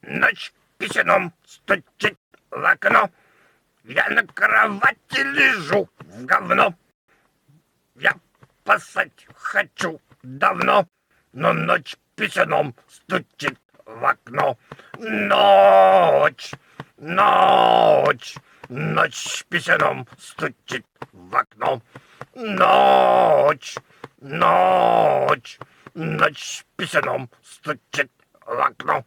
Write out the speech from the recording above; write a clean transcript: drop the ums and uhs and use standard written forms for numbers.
Ночь писаном стучит в окно. Я на кровати лежу в говно. Я поссать хочу давно, но ночь писаном стучит в окно. Ночь, ночь, ночь писаном стучит в окно. Ночь, ночь, ночь писаном стучит в окно.